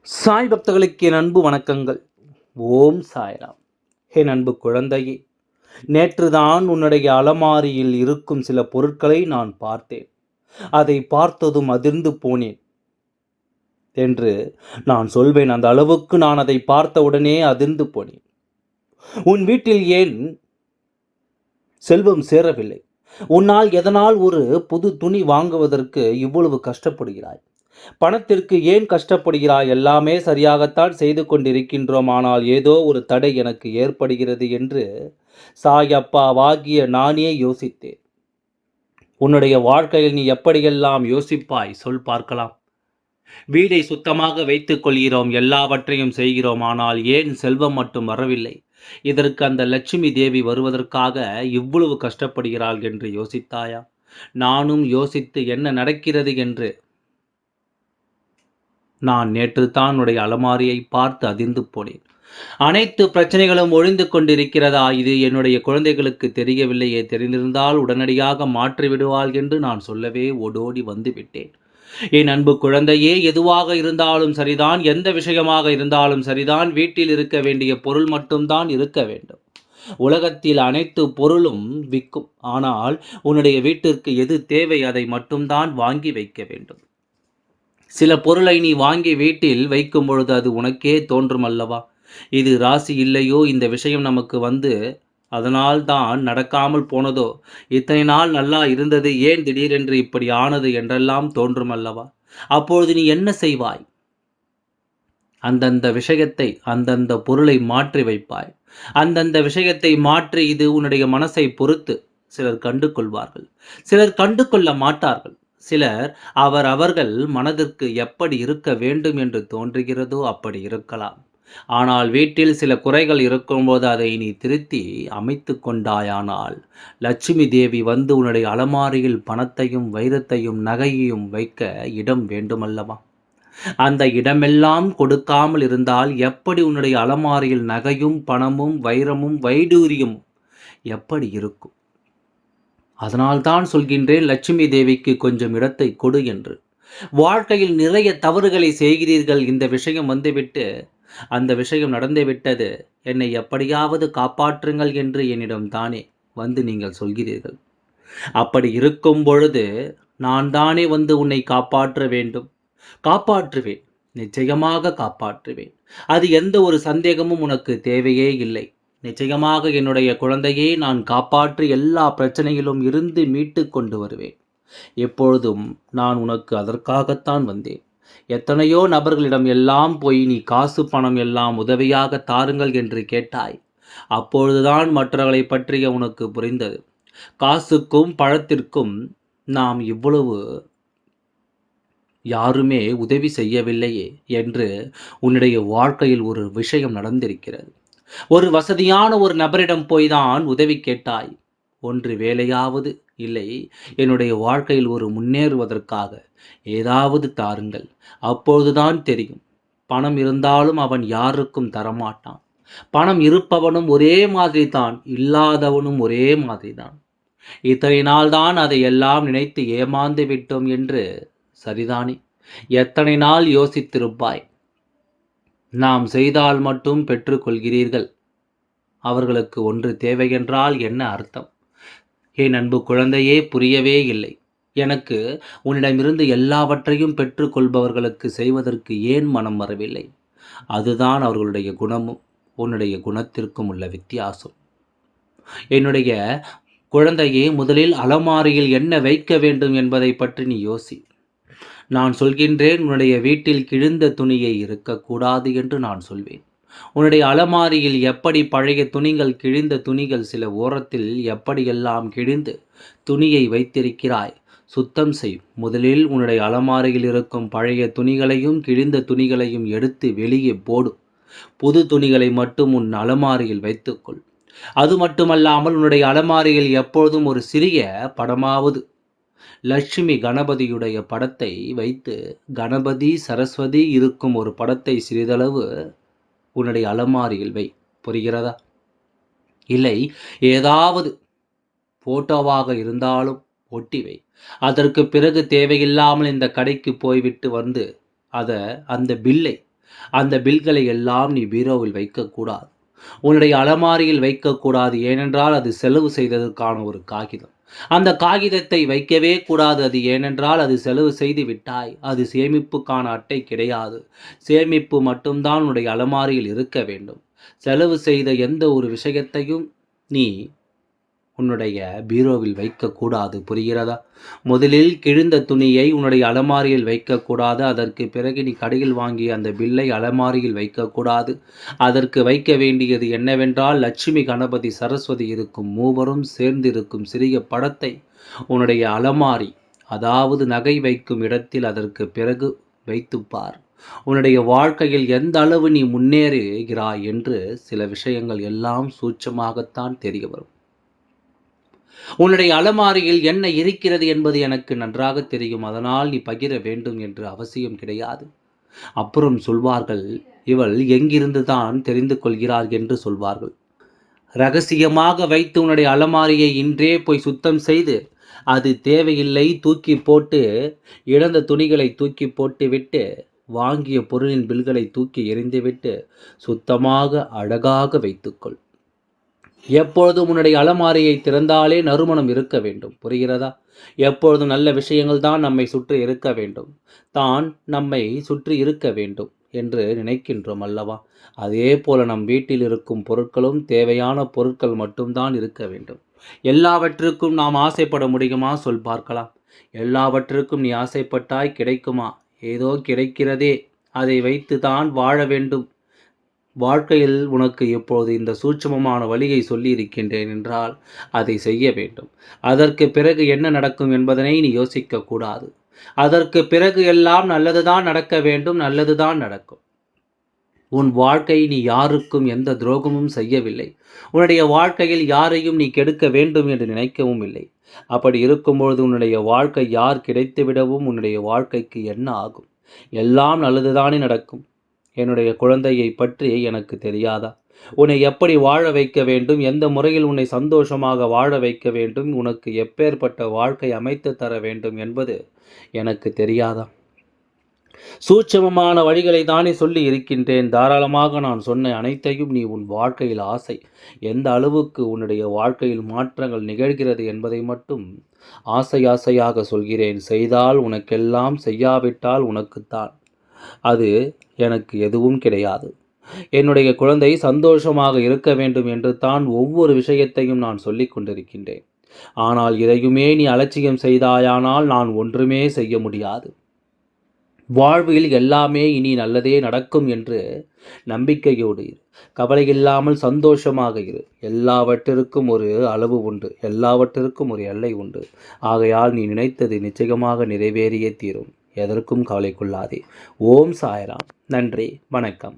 சாய் பக்தர்களுக்கு என் அன்பு வணக்கங்கள். ஓம் சாய்ராம். என் அன்பு குழந்தையே, நேற்றுதான் உன்னுடைய அலமாரியில் இருக்கும் சில பொருட்களை நான் பார்த்தேன். அதை பார்த்ததும் அதிர்ந்து போனேன் என்று நான் சொல்வேன். அந்த அளவுக்கு நான் அதை பார்த்தவுடனே அதிர்ந்து போனேன். உன் வீட்டில் ஏன் செல்வம் சேரவில்லை? உன்னால் எதனால் ஒரு புது துணி வாங்குவதற்கு இவ்வளவு கஷ்டப்படுகிறாய்? பணத்திற்கு ஏன் கஷ்டப்படுகிறாய்? எல்லாமே சரியாகத்தான் செய்து கொண்டிருக்கின்றோம். ஆனால் ஏதோ ஒரு தடை எனக்கு ஏற்படுகிறது என்று சாயப்பாவாகிய நானே யோசித்தேன். உன்னுடைய வாழ்க்கையில் நீ எப்படியெல்லாம் யோசிப்பாய் சொல் பார்க்கலாம். வீடை சுத்தமாக வைத்துக் கொள்கிறோம், எல்லாவற்றையும் செய்கிறோம். ஆனால் ஏன் செல்வம் மட்டும் வரவில்லை? இதற்கு அந்த லட்சுமி தேவி வருவதற்காக இவ்வளவு கஷ்டப்படுகிறாள் என்று யோசித்தாயா? நானும் யோசித்து என்ன நடக்கிறது என்று நான் நேற்றுத்தான் உன்னுடைய அலமாரியை பார்த்து அதிர்ந்து போனேன். அனைத்து பிரச்சனைகளும் ஒழிந்து கொண்டிருக்கிறதா? இது என்னுடைய குழந்தைகளுக்கு தெரியவில்லையே. தெரிந்திருந்தால் உடனடியாக மாற்றி விடுவாள் என்று நான் சொல்லவே ஓடோடி வந்து விட்டேன். என் அன்பு குழந்தையே, எதுவாக இருந்தாலும் சரிதான், எந்த விஷயமாக இருந்தாலும் சரிதான், வீட்டில் இருக்க வேண்டிய பொருள் மட்டும்தான் இருக்க வேண்டும். உலகத்தில் அனைத்து பொருளும் விற்கும். ஆனால் உன்னுடைய வீட்டிற்கு எது தேவை அதை மட்டும்தான் வாங்கி வைக்க வேண்டும். சில பொருளை நீ வாங்கி வீட்டில் வைக்கும் பொழுது அது உனக்கே தோன்றும் அல்லவா? இது ராசி இல்லையோ, இந்த விஷயம் நமக்கு அதனால் தான் நடக்காமல் போனதோ, இத்தனை நாள் நல்லா இருந்தது, ஏன் திடீரென்று இப்படி ஆனது என்றெல்லாம் தோன்றும் அல்லவா? அப்பொழுது நீ என்ன செய்வாய்? அந்தந்த விஷயத்தை, அந்தந்த பொருளை மாற்றி வைப்பாய். அந்தந்த விஷயத்தை மாற்றி, இது உன்னுடைய மனசை பொறுத்து சிலர் கண்டு கொள்வார்கள், சிலர் கண்டு கொள்ள மாட்டார்கள். சிலர் அவர்கள் மனதிற்கு எப்படி இருக்க வேண்டும் என்று தோன்றுகிறதோ அப்படி இருக்கலாம். ஆனால் வீட்டில் சில குறைகள் இருக்கும்போது அதை நீ திருத்தி அமைத்து கொண்டாயானால், லட்சுமி தேவி வந்து உன்னுடைய அலமாரியில் பணத்தையும் வைரத்தையும் நகையையும் வைக்க இடம் வேண்டுமல்லவா? அந்த இடமெல்லாம் கொடுக்காமல் இருந்தால் எப்படி உன்னுடைய அலமாரியில் நகையும் பணமும் வைரமும் வைடூரியும் எப்படி இருக்கும்? அதனால்தான் சொல்கின்றேன், லட்சுமி தேவிக்கு கொஞ்சம் இடத்தை கொடு என்று. வாழ்க்கையில் நிறைய தவறுகளை செய்கிறீர்கள். இந்த விஷயம் வந்துவிட்டு, அந்த விஷயம் நடந்துவிட்டது, என்னை எப்படியாவது காப்பாற்றுங்கள் என்று என்னிடம் தானே வந்து நீங்கள் சொல்கிறீர்கள். அப்படி இருக்கும் பொழுது நான் தானே வந்து உன்னை காப்பாற்ற வேண்டும். காப்பாற்றுவேன், நிச்சயமாக காப்பாற்றுவேன். அது எந்த ஒரு சந்தேகமும் உனக்கு தேவையே இல்லை. நிச்சயமாக என்னுடைய குழந்தையை நான் காப்பாற்றி எல்லா பிரச்சனையிலும் இருந்து மீட்டு கொண்டு வருவேன். எப்பொழுதும் நான் உனக்கு அதற்காகத்தான் வந்தேன். எத்தனையோ நபர்களிடம் எல்லாம் போய் நீ காசு பணம் எல்லாம் உதவியாக தாருங்கள் என்று கேட்டாய். அப்பொழுதுதான் மற்றவர்களை பற்றிய உனக்கு புரிந்தது. காசுக்கும் பழத்திற்கும் நாம் இவ்வளவு யாருமே உதவி செய்யவில்லையே என்று உன்னுடைய வாழ்க்கையில் ஒரு விஷயம் நடந்திருக்கிறது. ஒரு வசதியான ஒரு நபரிடம் போய் தான் உதவி கேட்டாய். ஒன்று வேலையாவது, இல்லை என்னுடைய வாழ்க்கையில் ஒரு முன்னேறுவதற்காக ஏதாவது தாருங்கள். அப்பொழுதுதான் தெரியும், பணம் இருந்தாலும் அவன் யாருக்கும் தரமாட்டான். பணம் இருப்பவனும் ஒரே மாதிரி தான், இல்லாதவனும் ஒரே மாதிரி தான். இத்தனை நாள் தான் அதை எல்லாம் நினைத்து ஏமாந்து விட்டோம் என்று சரிதானே? எத்தனை நாள் யோசித்திருப்பாய்? நாம் செய்தால் மட்டும் பெற்றுக்கொள்கிறீர்கள். அவர்களுக்கு ஒன்று தேவையென்றால் என்ன அர்த்தம்? என் அன்பு குழந்தையே, புரியவே இல்லை. எனக்கு உன்னிடமிருந்து எல்லாவற்றையும் பெற்றுக்கொள்பவர்களுக்கு செய்வதற்கு ஏன் மனம் வரவில்லை? அதுதான் அவர்களுடைய குணமும் உன்னுடைய குணத்திற்கும் உள்ள வித்தியாசம். என்னுடைய குழந்தையே, முதலில் அலமாரியில் என்ன வைக்க வேண்டும் என்பதை பற்றி நீ யோசி. நான் சொல்கின்றேன், உன்னுடைய வீட்டில் கிழிந்த துணியை இருக்கக்கூடாது என்று நான் சொல்வேன். உன்னுடைய அலமாரியில் எப்படி பழைய துணிகள், கிழிந்த துணிகள் சில ஓரத்தில் எப்படியெல்லாம் கிழிந்து துணியை வைத்திருக்கிறாய், சுத்தம் செய். முதலில் உன்னுடைய அலமாரியில் இருக்கும் பழைய துணிகளையும் கிழிந்த துணிகளையும் எடுத்து வெளியே போடு. புது துணிகளை மட்டும் உன் அலமாரியில் வைத்துக்கொள். அது மட்டுமல்லாமல் உன்னுடைய அலமாரியில் எப்பொழுதும் ஒரு சிறிய படமாவது லட்சுமி கணபதியுடைய படத்தை வைத்து, கணபதி சரஸ்வதி இருக்கும் ஒரு படத்தை சிறிதளவு உன்னுடைய அலமாரியில் வை. புரிகிறதா? இல்லை ஏதாவது போட்டோவாக இருந்தாலும் ஒட்டி வை. அதற்கு பிறகு தேவையில்லாமல் இந்த கடைக்கு போய்விட்டு வந்து அந்த பில்லை அந்த பில்களை எல்லாம் நீ பீரோவில் வைக்கக்கூடாது. உன்னுடைய அலமாரியில் வைக்கக்கூடாது. ஏனென்றால் அது செலவு செய்ததற்கான ஒரு காகிதம். அந்த காகிதத்தை வைக்கவே கூடாது. அது ஏனென்றால் அது செலவு செய்து விட்டாய். அது சேமிப்புக்கான அட்டை கிடையாது. சேமிப்பு மட்டும்தான் உன்னுடைய அலமாரியில் இருக்க வேண்டும். செலவு செய்த எந்த ஒரு விஷயத்தையும் நீ உன்னுடைய பீரோவில் வைக்கக்கூடாது. புரிகிறதா? முதலில் கிழிந்த துணியை உன்னுடைய அலமாரியில் வைக்கக்கூடாது. அதற்கு பிறகு நீ கடையில் வாங்கிய அந்த பில்லை அலமாரியில் வைக்கக்கூடாது. அதற்கு வைக்க வேண்டியது என்னவென்றால், லட்சுமி, கணபதி, சரஸ்வதி இருக்கும் மூவரும் சேர்ந்து இருக்கும் சிறிய படத்தை உன்னுடைய அலமாரி, அதாவது நகை வைக்கும் இடத்தில் அதற்கு பிறகு வைத்துப்பார். உன்னுடைய வாழ்க்கையில் எந்த அளவு நீ முன்னேறுகிறாய் என்று சில விஷயங்கள் எல்லாம் சூட்சமாகத்தான் தெரிய வரும். உன்னுடைய அலமாரியில் என்ன இருக்கிறது என்பது எனக்கு நன்றாக தெரியும். அதனால் நீ பகிர வேண்டும் என்று அவசியம் கிடையாது. அப்புறம் சொல்வார்கள், இவள் எங்கிருந்து தான் தெரிந்து கொள்கிறாள் என்று சொல்வார்கள். ரகசியமாக வைத்து உன்னுடைய அலமாரியை இன்றே போய் சுத்தம் செய்து, அது தேவையில்லை தூக்கி போட்டு, இழந்த துணிகளை தூக்கி போட்டு விட்டு, வாங்கிய பொருளின் பில்களை தூக்கி எறிந்துவிட்டு, சுத்தமாக அழகாக வைத்துக்கொள். எப்பொழுதும் உன்னுடைய அலமாரியை திறந்தாலே நறுமணம் இருக்க வேண்டும். புரிகிறதா? எப்பொழுதும் நல்ல விஷயங்கள் தான் நம்மை சுற்றி இருக்க வேண்டும். தான் நம்மை சுற்றி இருக்க வேண்டும் என்று நினைக்கின்றோம் அல்லவா? அதே போல நம் வீட்டில் இருக்கும் பொருட்களும் தேவையான பொருட்கள் மட்டும்தான் இருக்க வேண்டும். எல்லாவற்றுக்கும் நாம் ஆசைப்பட முடியுமா? சொல் பார்க்கலாம். எல்லாவற்றுக்கும் நீ ஆசைப்பட்டாய் கிடைக்குமா? ஏதோ கிடைக்கிறதே, அதை வைத்து தான் வாழ வேண்டும். வாழ்க்கையில் உனக்கு இப்போது இந்த சூட்சுமமான வழியை சொல்லியிருக்கின்றேன் என்றால் அதை செய்ய வேண்டும். அதற்கு பிறகு என்ன நடக்கும் என்பதனை நீ யோசிக்கக்கூடாது. அதற்கு பிறகு எல்லாம் நல்லதுதான் நடக்க வேண்டும், நல்லதுதான் நடக்கும். உன் வாழ்க்கை நீ யாருக்கும் எந்த துரோகமும் செய்யவில்லை. உன்னுடைய வாழ்க்கையில் யாரையும் நீ கெடுக்க வேண்டும் என்று நினைக்கவும் இல்லை. அப்படி இருக்கும்பொழுது உன்னுடைய வாழ்க்கை யார் கிடைத்துவிடவும் உன்னுடைய வாழ்க்கைக்கு என்ன ஆகும்? எல்லாம் நல்லதுதானே நடக்கும். என்னுடைய குழந்தையை பற்றி எனக்கு தெரியாதா? உன்னை எப்படி வாழ வைக்க வேண்டும், எந்த முறையில் உன்னை சந்தோஷமாக வாழ வைக்க வேண்டும், உனக்கு எப்பேற்பட்ட வாழ்க்கை அமைத்து தர வேண்டும் என்பது எனக்கு தெரியாதா? சூட்சமமான வழிகளை தானே சொல்லி இருக்கின்றேன். தாராளமாக நான் சொன்ன அனைத்தையும் நீ உன் வாழ்க்கையில் ஆசை எந்த அளவுக்கு உன்னுடைய வாழ்க்கையில் மாற்றங்கள் நிகழ்கிறது என்பதை மட்டும் ஆசையாக சொல்கிறேன். செய்தால் உனக்கெல்லாம், செய்யாவிட்டால் உனக்குத்தான். அது எனக்கு எதுவும் கிடையாது. என்னுடைய குழந்தை சந்தோஷமாக இருக்க வேண்டும் என்று தான் ஒவ்வொரு விஷயத்தையும் நான் சொல்லிக் கொண்டிருக்கின்றேன். ஆனால் இதையுமே நீ அலட்சியம் செய்தாயானால் நான் ஒன்றுமே செய்ய முடியாது. வாழ்வில் எல்லாமே இனி நல்லதே நடக்கும் என்று நம்பிக்கையோடு இரு. கவலையில்லாமல் சந்தோஷமாக இரு. எல்லாவற்றிற்கும் ஒரு அளவு உண்டு. எல்லாவற்றிற்கும் ஒரு எல்லை உண்டு. ஆகையால் நீ நினைத்தது நிச்சயமாக நிறைவேறியே தீரும். எதற்கும் கவலை கொள்ளாதே. ஓம் சாய்ராம். நன்றி. வணக்கம்.